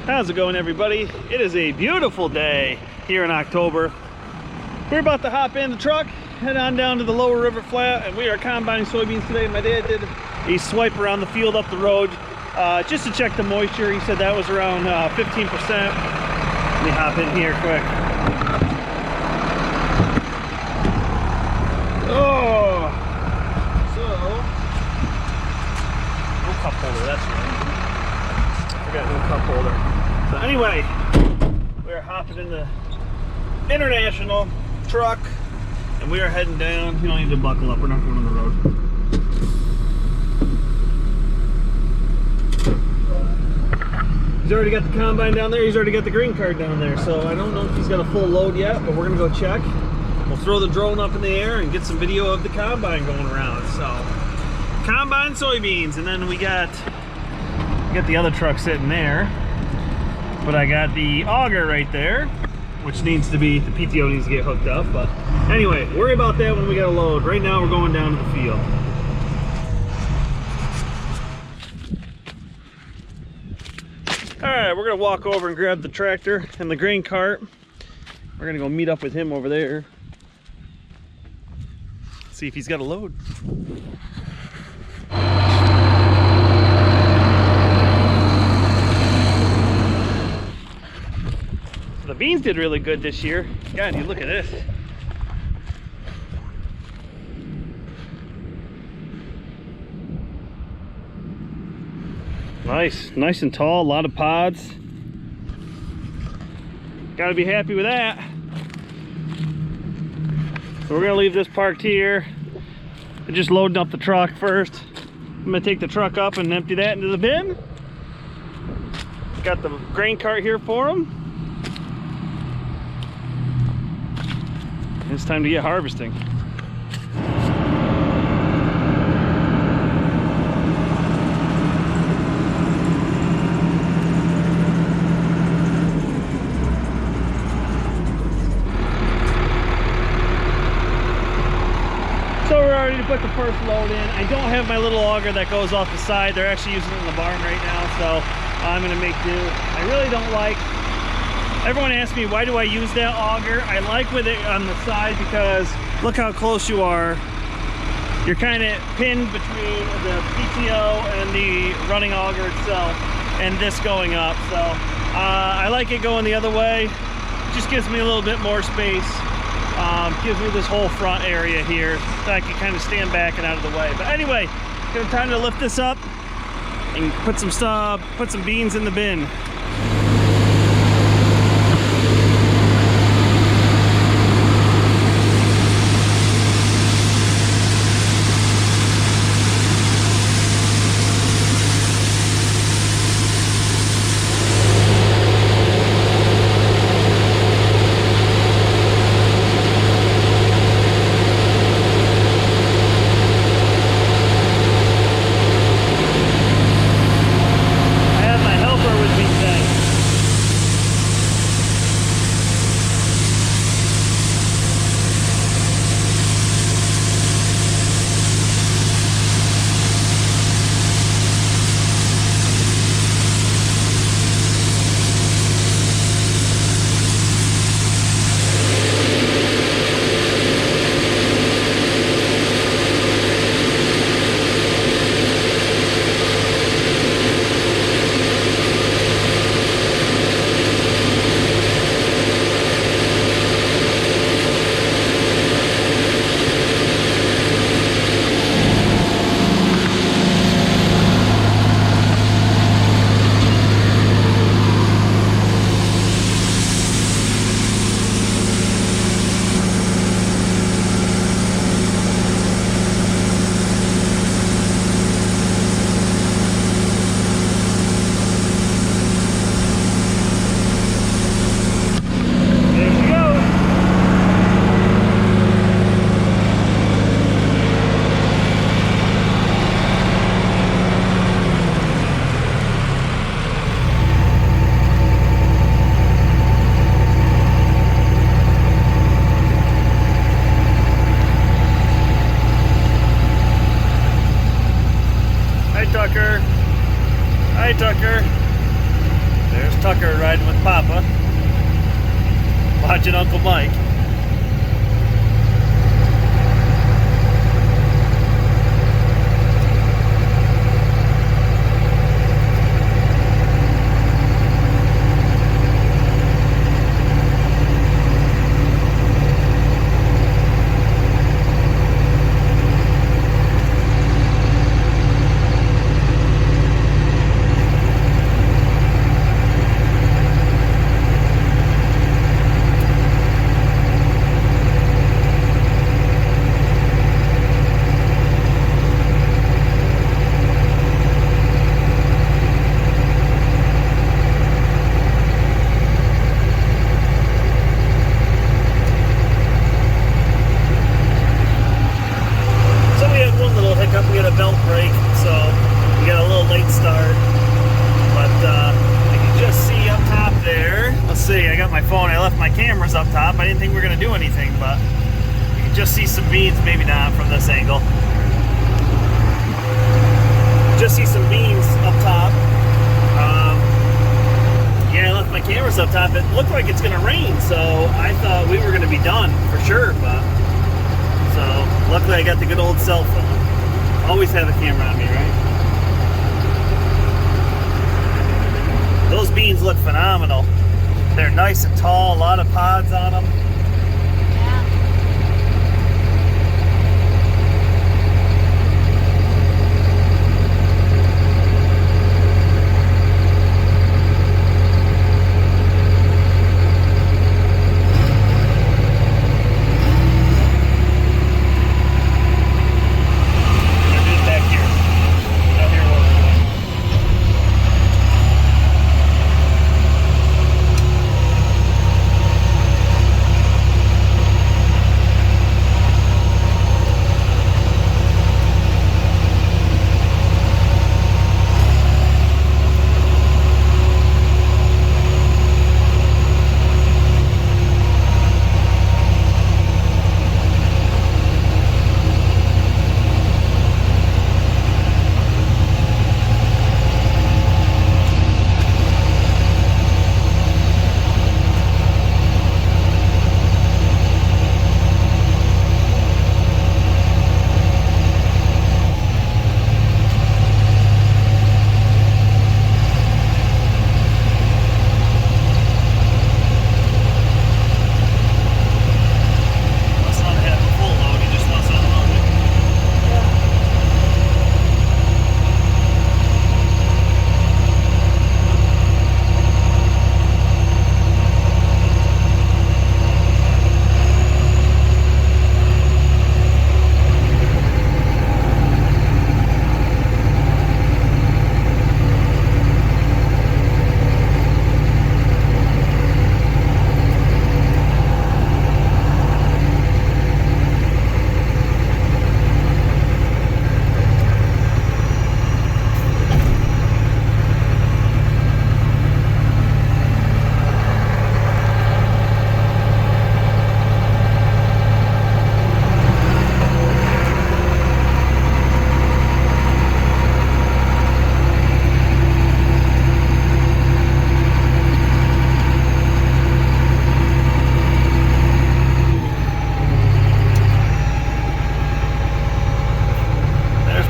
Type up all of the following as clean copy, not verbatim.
How's it going, everybody? It is a beautiful day here in October. We're about to hop in the truck, head on down to the lower river flat, and we are combining soybeans today. My dad did a swipe around the field up the road just to check the moisture. He said that was around 15%. Let me hop in here quick. Oh, so no cup holder, that's right. I forgot no cup holder. So anyway, we're hopping in the international truck and we are heading down. You don't need to buckle up, we're not going on the road. He's already got the combine down there, he's already got the green card down there, so I don't know if he's got a full load yet, but we're gonna go check. We'll throw the drone up in the air and get some video of the combine going around. So combine soybeans, and then we got the other truck sitting there, but I got the auger right there, which needs to be, the PTO needs to get hooked up. But anyway, worry about that when we got a load. Right now we're going down to the field. All right, we're gonna walk over and grab the tractor and the grain cart. We're gonna go meet up with him over there, see if he's got a load. The beans did really good this year. God, you look at this. Nice and tall, a lot of pods. Gotta be happy with that. So we're gonna leave this parked here. We're just loading up the truck first. I'm gonna take the truck up and empty that into the bin. Got the grain cart here for him. It's time to get harvesting. So we're ready to put the first load in. I don't have my little auger that goes off the side. They're actually using it in the barn right now, so I'm gonna make do. I really don't like, everyone asks me, why do I use that auger? I like with it on the side because look how close you are. You're kind of pinned between the PTO and the running auger itself and this going up. So I like it going the other way. It just gives me a little bit more space. Gives me this whole front area here so I can kind of stand back and out of the way. But anyway, time to lift this up and put some beans in the bin. There's Tucker riding with Papa, watching Uncle Mike. Cameras up top. I didn't think we were going to do anything, but you can just see some beans, maybe not from this angle. Just see some beans up top. Yeah, I left my cameras up top. It looked like it's going to rain, so I thought we were going to be done for sure, but so luckily I got the good old cell phone. Always have a camera on me, right? Those beans look phenomenal. They're nice and tall, a lot of pods on them.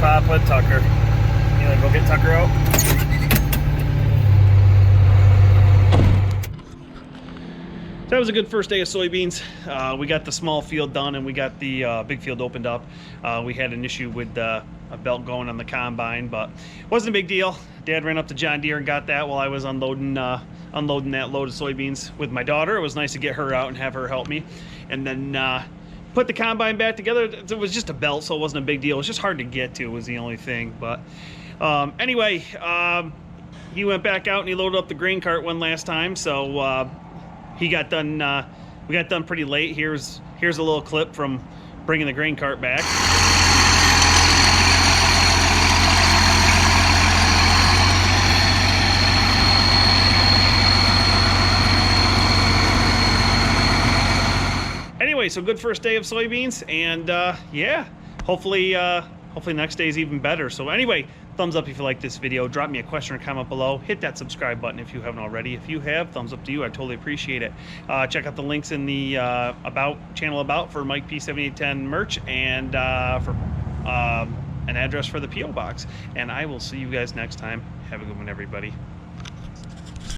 Papa Tucker. You wanna go get Tucker out? So that was a good first day of soybeans. We got the small field done and we got the big field opened up. We had an issue with a belt going on the combine, but it wasn't a big deal. Dad ran up to John Deere and got that while I was unloading that load of soybeans with my daughter. It was nice to get her out and have her help me. And then put the combine back together. It was just a belt, so it wasn't a big deal. It was just hard to get to was the only thing. But anyway, he went back out and he loaded up the grain cart one last time. So he got done. We got done pretty late. Here's a little clip from bringing the grain cart back. Anyway, so good first day of soybeans, and yeah, hopefully next day is even better. So anyway, Thumbs up if you like this video. Drop me a question or comment below. Hit that subscribe button if you haven't already. If you have, thumbs up to you. I totally appreciate it. Check out the links in the channel about for Mike P7810 merch, and for an address for the P.O. box. And I will see you guys next time. Have a good one, everybody.